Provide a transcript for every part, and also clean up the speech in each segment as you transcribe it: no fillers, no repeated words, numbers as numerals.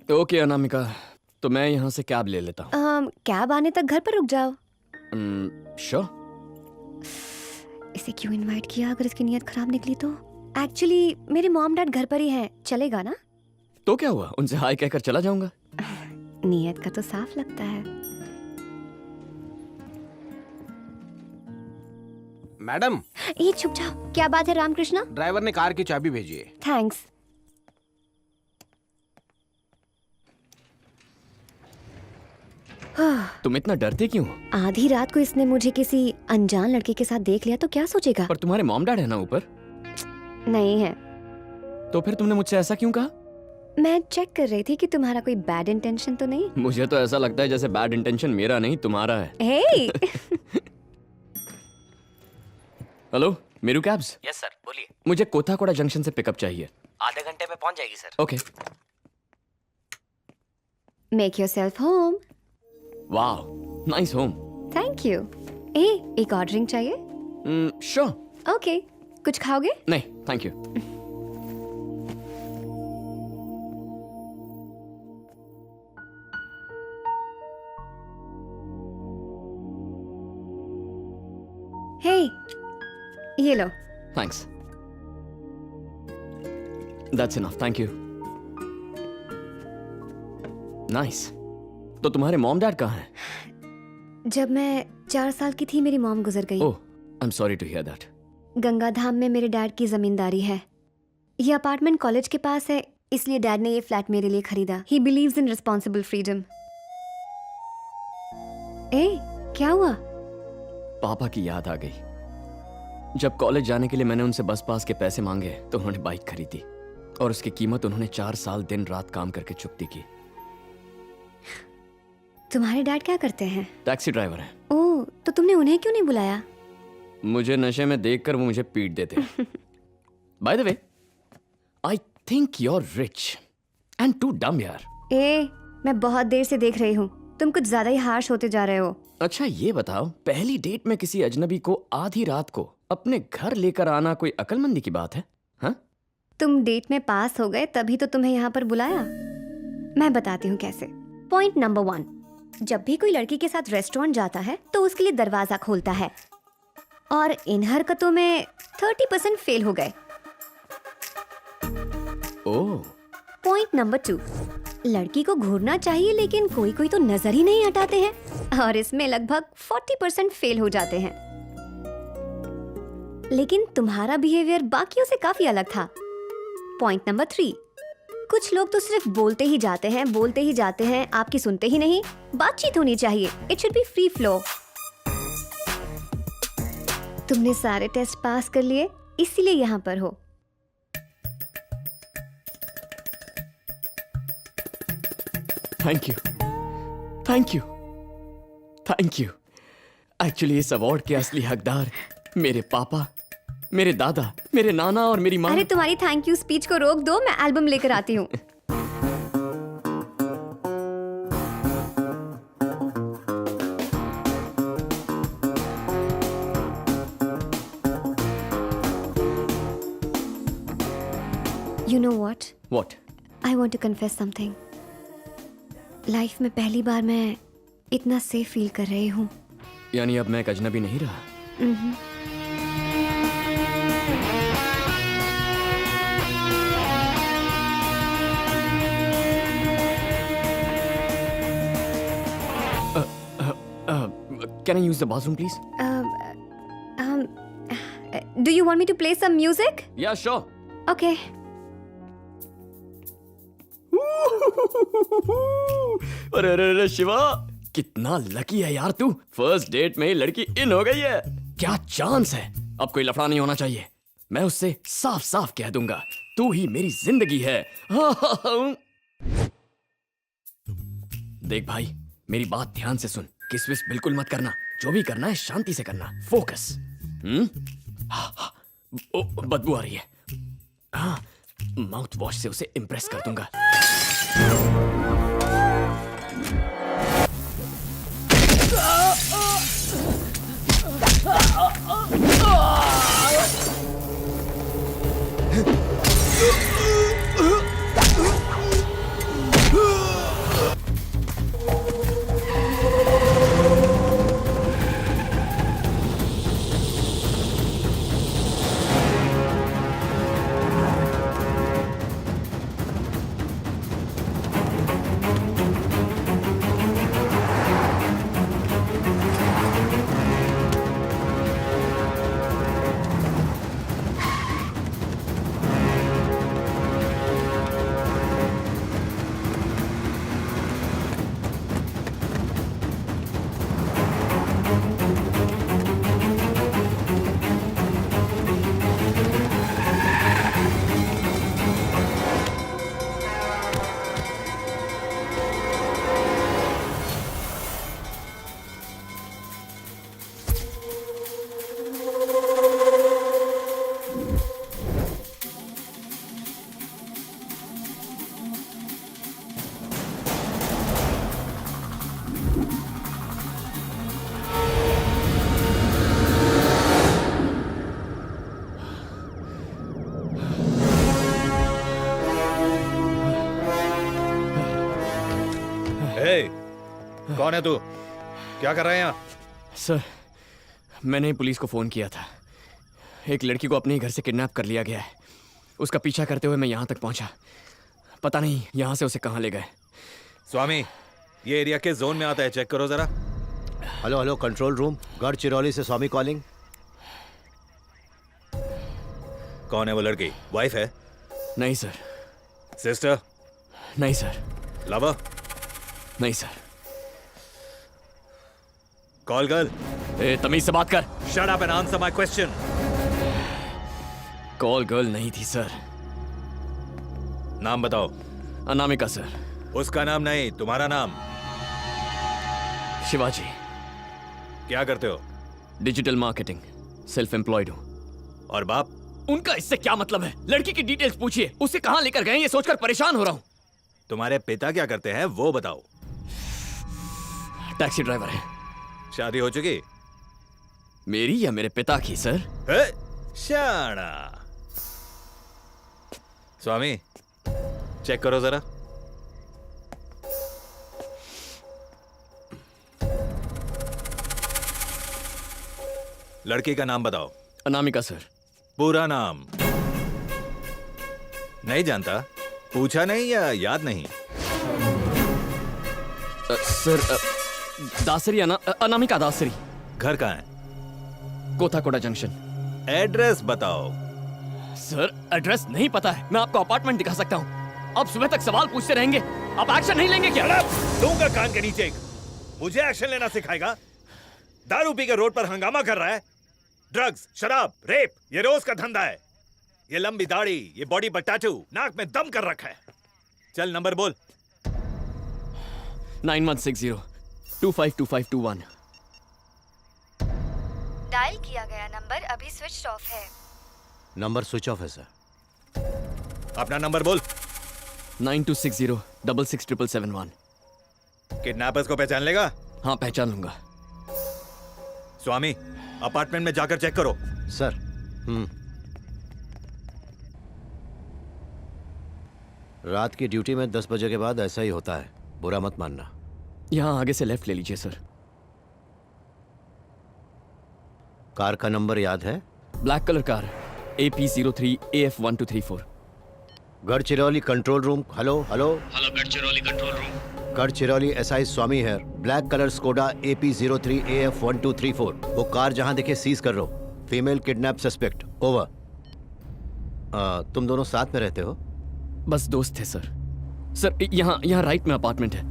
Okay Anamika, तो मैं यहाँ से कैब ले लेता हूँ। कैब आने तक घर पर रुक जाओ। श्योर। इसे क्यों इनवाइट किया अगर इसकी नीयत खराब निकली तो? एक्चुअली मेरे मॉम डैड घर पर ही हैं, चलेगा ना? तो क्या हुआ, उनसे हाय कहकर चला जाऊंगा। नीयत का तो साफ लगता है। मैडम, ये छुप जाओ। क्या बात है रामकृष्णा? ड्राइवर ने कार की चाबी भेजी है। थैंक्स। तुम इतना डरते क्यों हो? आधी रात को इसने मुझे किसी अनजान लड़के के साथ देख लिया तो क्या सोचेगा? पर तुम्हारे मॉम डैड है ना ऊपर? नहीं है। तो फिर तुमने मुझसे ऐसा क्यों कहा? मैं चेक कर रही थी कि तुम्हारा कोई बैड इंटेंशन तो नहीं। मुझे तो ऐसा लगता है जैसे बैड इंटेंशन मेरा नहीं तुम्हारा है। हे hello, Meru cabs. Yes sir, बोलिए। मुझे कोथाकोड़ा जंक्शन से पिकअप चाहिए। आधे घंटे में पहुंच जाएगी sir. Okay. Make yourself home. Wow, nice home. Thank you. एक और ड्रिंक चाहिए? श्योर। ओके, कुछ खाओगे? नहीं, थैंक यू। हे, ये लो। Thanks. That's enough, thank you. Nice. तो तुम्हारे मॉम डैड कहाँ हैं? जब मैं 4 साल की थी मेरी मॉम गुजर गई। Oh, I am sorry to hear that. Ganga Dham में मेरे डैड की जमींदारी है। ये अपार्टमेंट कॉलेज के पास है, इसलिए डैड ने ये फ्लैट मेरे लिए खरीदा। He believes in responsible freedom. क्या हुआ? पापा की याद आ गई। जब कॉलेज जाने के लिए मैंने उनसे बस पास के पैसे मांगे तो उन्होंने बाइक खरीदी और उसकी कीमत उन्होंने 4 साल दिन रात काम करके चुकती की। तुम्हारे डैड क्या करते हैं? टैक्सी ड्राइवर है। ओह, तो तुमने उन्हें क्यों नहीं बुलाया? मुझे नशे में देखकर वो मुझे पीट देते। By the way, I think you are rich and too dumb यार। मैं बहुत देर से देख रही हूँ, तुम कुछ ज्यादा ही हार्श होते जा रहे हो। अच्छा ये बताओ, पहली डेट में किसी अजनबी को आधी रात को अपने घर लेकर आना कोई अक्लमंदी की बात है? हाँ? तुम डेट में पास हो गए तभी तो तुम्हें यहाँ पर बुलाया। मैं बताती हूँ कैसे। पॉइंट नंबर 1, जब भी कोई लड़की के साथ रेस्टोरेंट जाता है तो उसके लिए दरवाजा खोलता है, और इन हरकतों में 30% फेल हो गए। ओह। पॉइंट नंबर 2, लड़की को घूरना चाहिए लेकिन कोई कोई तो नजर ही नहीं हटाते हैं, और इसमें लगभग 40% फेल हो जाते हैं। लेकिन तुम्हारा बिहेवियर बाकियों से काफी अलग था। पॉइंट नंबर 3, कुछ लोग तो सिर्फ बोलते ही जाते हैं, आपकी सुनते ही नहीं। बातचीत होनी चाहिए, it should be free flow. तुमने सारे टेस्ट पास कर लिए, इसीलिए यहाँ पर हो। Thank you, thank you, thank you. Actually इस अवार्ड के असली हकदार मेरे पापा, मेरे दादा, मेरे नाना और मेरी माँ। अरे तुम्हारी थैंक यू स्पीच को रोक दो, मैं एल्बम लेकर आती हूँ। You know what? What? I want to confess something. Life में पहली बार मैं इतना सेफ फील कर रही हूँ। यानी अब मैं एक अजनबी नहीं रहा? Can I use the bathroom, please? Do you want me to play some music? Yeah, sure. Okay. अरे अरे अरे शिवा, कितना लकी है यार तू। फर्स्ट डेट में ही लड़की इन हो गई है। क्या चांस है। अब कोई लफड़ा नहीं होना चाहिए। मैं उससे साफ साफ कह दूंगा, तू ही मेरी जिंदगी है। देख भाई, मेरी बात ध्यान से सुन। किस विस बिल्कुल मत करना। जो भी करना है शांति से करना। फोकस। बदबू आ रही है। हाँ, माउथ वॉश से उसे इम्प्रेस कर दूंगा। कौन है तू? क्या कर रहे हैं यहाँ? सर, मैंने पुलिस को फोन किया था। एक लड़की को अपने ही घर से किडनैप कर लिया गया है। उसका पीछा करते हुए मैं यहाँ तक पहुँचा। पता नहीं यहाँ से उसे कहाँ ले गए। स्वामी, ये एरिया के जोन में आता है, चेक करो जरा। Hello hello, control room, Gadchiroli से स्वामी कॉलिंग। कौन है वो लड़की? वाइफ है? नहीं सर। सिस्टर? नहीं सर। लवर? नहीं सर। Call girl? ए, तमीज से बात कर। Shut up and answer my question. Call girl नहीं थी सर। नाम बताओ। अनामिका सर। उसका नाम नहीं, तुम्हारा नाम। शिवाजी। क्या करते हो? डिजिटल मार्केटिंग, सेल्फ एम्प्लॉयड हूँ। और बाप? उनका इससे क्या मतलब है? लड़की की डिटेल्स पूछिए, उसे कहाँ लेकर गए ये सोचकर परेशान हो रहा हूँ। तुम्हारे पिता क्या करते हैं वो बताओ। टैक्सी ड्राइवर है। शादी हो चुकी? मेरी या मेरे पिता की सर? शाना। स्वामी, चेक करो जरा। लड़की का नाम बताओ। अनामिका सर। पूरा नाम? नहीं जानता? पूछा नहीं या याद नहीं? सर, दासरी अनामिका दासरी। घर कहाँ है? कोथाकोटा जंक्शन। एड्रेस बताओ। सर, एड्रेस नहीं पता है। मैं आपको अपार्टमेंट दिखा सकता हूँ। अब सुबह तक सवाल पूछते रहेंगे, आप एक्शन नहीं लेंगे क्या? दूंगा कान के नीचे एक। मुझे एक्शन लेना सिखाएगा? दारू पी के रोड पर हंगामा कर रहा है। ड्रग्स, शराब, रेप, ये रोज का धंधा है। ये लंबी दाढ़ी, ये बॉडी पर टैटू, नाक में दम कर रखा है। चल नंबर बोल। 9160-252521। डायल किया गया नंबर अभी स्विच ऑफ है। नंबर स्विच ऑफ है सर। अपना नंबर बोल। 9260-667771। किडनैपर्स को पहचान लेगा? हाँ, पहचान लूंगा। स्वामी, अपार्टमेंट में जाकर चेक करो। सर। रात की ड्यूटी में 10 बजे के बाद ऐसा ही होता है, बुरा मत मानना। यहाँ आगे से लेफ्ट ले लीजिए सर। कार का नंबर याद है? Black colour car, AP03AF1234। Gadchiroli control room. Hello hello. Hello, Gadchiroli control room. Gadchiroli SI Swami है। Black colour Skoda AP03AF1234। वो कार जहां दिखे सीज कर लो। Female kidnap suspect. ओवर। तुम दोनों साथ में रहते हो? बस दोस्त थे सर। सर, यहाँ राइट में अपार्टमेंट है।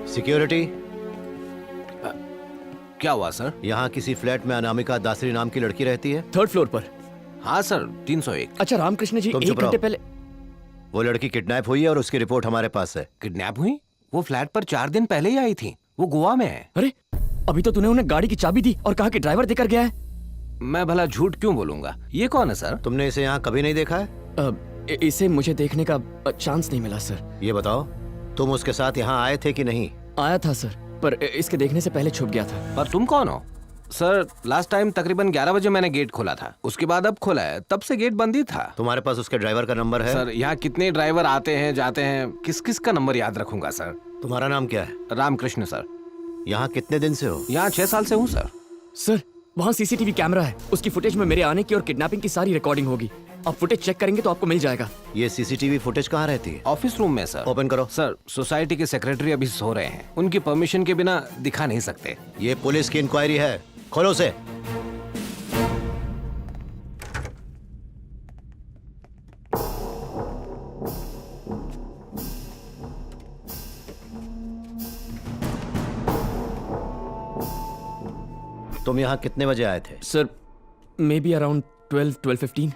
सिक्योरिटी। क्या हुआ सर? यहाँ किसी फ्लैट में अनामिका दासरी नाम की लड़की रहती है? 3rd फ्लोर पर। हाँ सर, 301। अच्छा, रामकृष्ण जी, तुम 1 चुप रहो। घंटे पहले। वो लड़की किडनैप हुई है और उसकी रिपोर्ट हमारे पास है। किडनैप हुई? वो फ्लैट पर 4 दिन पहले ही आई थी। वो गोवा में है। अरे, अभी तो तूने उन्हें गाड़ी की चाबी दी और कहा कि ड्राइवर देकर गया है। मैं भला झूठ क्यों बोलूंगा? ये कौन है सर? तुमने इसे यहाँ कभी नहीं देखा है? इसे मुझे देखने का चांस नहीं मिला सर। ये बताओ, तुम उसके साथ यहाँ आए थे कि नहीं? आया था सर, पर इसके देखने से पहले छुप गया था। पर तुम कौन हो? सर, लास्ट टाइम तकरीबन 11 बजे मैंने गेट खोला था। उसके बाद अब खोला है, तब से गेट बंद ही था। तुम्हारे पास उसके ड्राइवर का नंबर है? सर, यहाँ कितने ड्राइवर आते हैं जाते हैं, किस किस का नंबर याद रखूंगा सर? तुम्हारा नाम क्या है? रामकृष्ण सर। यहाँ कितने दिन से हो? यहाँ 6 साल से हूँ सर। सर, वहाँ CCTV कैमरा है। उसकी फुटेज में मेरे आने की और किडनैपिंग की सारी रिकॉर्डिंग होगी। आप फुटेज चेक करेंगे तो आपको मिल जाएगा। ये CCTV फुटेज कहाँ रहती है? ऑफिस रूम में सर। ओपन करो। सर, सोसाइटी के सेक्रेटरी अभी सो रहे हैं। उनकी परमिशन के बिना दिखा नहीं सकते। ये पुलिस की इंक्वायरी है, खोलो उसे। तुम यहाँ कितने बजे आए थे? Sir, may be around 12-12:15।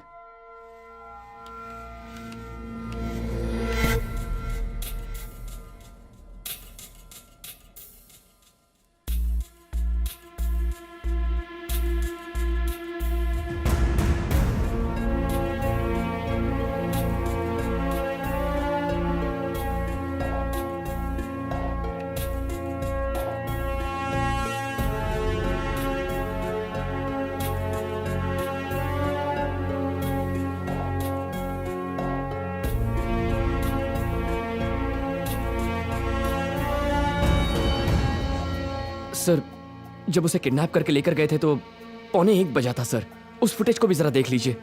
जब उसे किडनैप करके लेकर गए थे तो 1:45 बजा था सर। उस फुटेज को भी जरा देख लीजिए।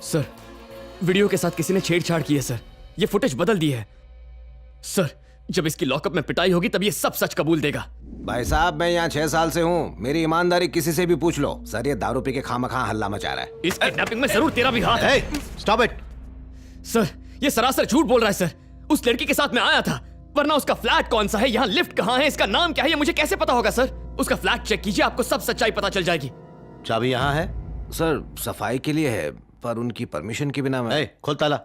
सर, वीडियो के साथ किसी ने छेड़छाड़ की है सर। ये फुटेज बदल दी है सर। जब इसकी लॉकअप में पिटाई होगी तब ये सब सच कबूल देगा। भाई साहब, मैं यहाँ 6 साल से हूँ, मेरी ईमानदारी किसी से भी पूछ लो। सर, ये दारू पी के खामखा हल्ला मचा रहा है। इस किडनैपिंग में जरूर तेरा भी हाथ है। Stop it. सर, ये सरासर झूठ बोल रहा है सर। उस लड़की के साथ मैं आया था, वरना उसका फ्लैट कौन सा है, यहाँ लिफ्ट कहाँ है, इसका नाम क्या है, ये मुझे कैसे पता होगा सर? उसका फ्लैट चेक कीजिए, आपको सब सच्चाई पता चल जाएगी। चाबी यहाँ है सर, सफाई के लिए है, पर उनकी परमिशन के बिना मैं। खोल ताला।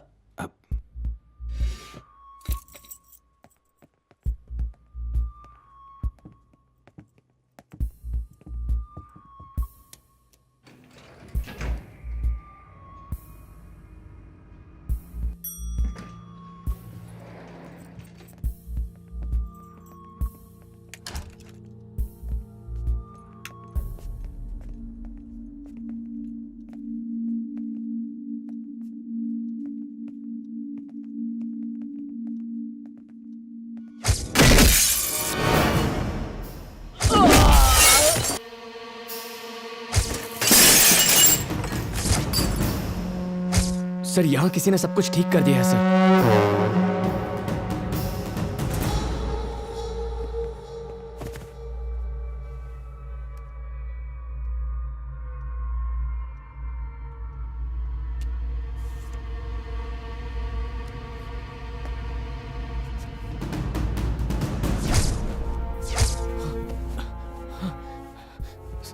सर, यहाँ किसी ने सब कुछ ठीक कर दिया है सर।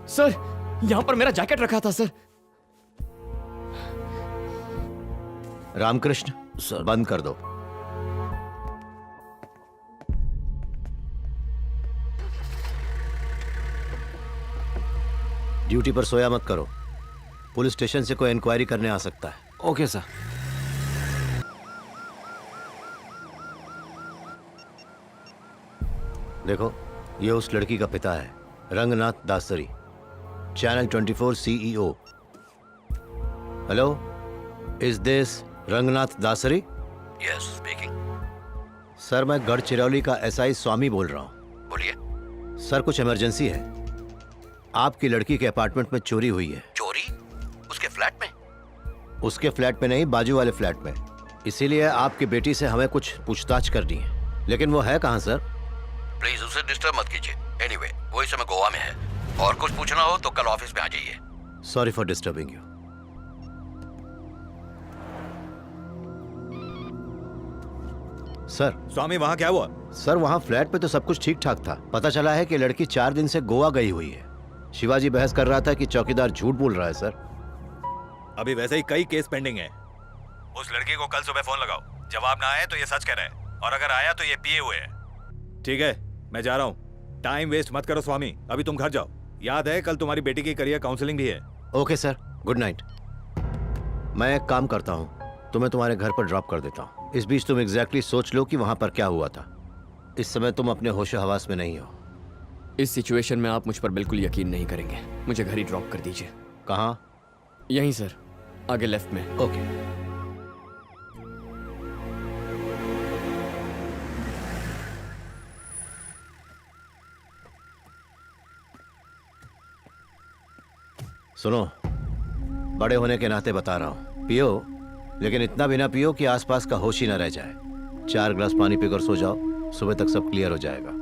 सर, यहाँ पर मेरा जैकेट रखा था सर। रामकृष्ण सर। बंद कर दो। ड्यूटी पर सोया मत करो। पुलिस स्टेशन से कोई इंक्वायरी करने आ सकता है। Okay sir. देखो, ये उस लड़की का पिता है, Ranganath Dasari, channel 24 CEO। Hello, is this Ranganath Dasari? Yes, speaking. Sir, मैं गढ़चिरौली का SI स्वामी बोल रहा हूँ। बोलिए। सर, कुछ इमरजेंसी है। आपकी लड़की के अपार्टमेंट में चोरी हुई है। चोरी? उसके फ्लैट में? उसके फ्लैट में नहीं, बाजू वाले फ्लैट में। इसीलिए आपकी बेटी से हमें कुछ पूछताछ करनी है। लेकिन वो है कहाँ सर? प्लीज उसे डिस्टर्ब मत कीजिए। एनीवे, वो इस समय गोवा में है। और कुछ पूछना हो तो कल ऑफिस में आ जाइए। Sorry for disturbing you. Sir. Swami, वहां क्या हुआ? सर, वहाँ फ्लैट पे तो सब कुछ ठीक ठाक था। पता चला है कि लड़की 4 दिन से गोवा गई हुई है। शिवाजी बहस कर रहा था कि चौकीदार झूठ बोल रहा है सर। अभी वैसे ही कई केस पेंडिंग हैं। उस लड़की को कल सुबह फोन लगाओ। जवाब ना आए तो ये सच कह रहा है, और अगर आया तो ये पिए हुए है। ठीक है, मैं जा रहा हूँ। टाइम वेस्ट मत करो स्वामी, अभी तुम घर जाओ। याद है कल तुम्हारी बेटी की करियर काउंसलिंग भी है। Okay sir, good night. मैं एक काम करता हूँ, तुम्हें तुम्हारे घर पर ड्रॉप कर देता हूँ। इस बीच तुम एग्जैक्टली सोच लो कि वहां पर क्या हुआ था। इस समय तुम अपने होशो हवास में नहीं हो। इस सिचुएशन में आप मुझ पर बिल्कुल यकीन नहीं करेंगे। मुझे घर ही ड्रॉप कर दीजिए। कहाँ? यहीं सर, आगे लेफ्ट में। ओके। सुनो, बड़े होने के नाते बता रहा हूँ, पियो, लेकिन इतना भी ना पियो कि आसपास का होश ही ना रह जाए। 4 गिलास पानी पीकर सो जाओ, सुबह तक सब क्लियर हो जाएगा।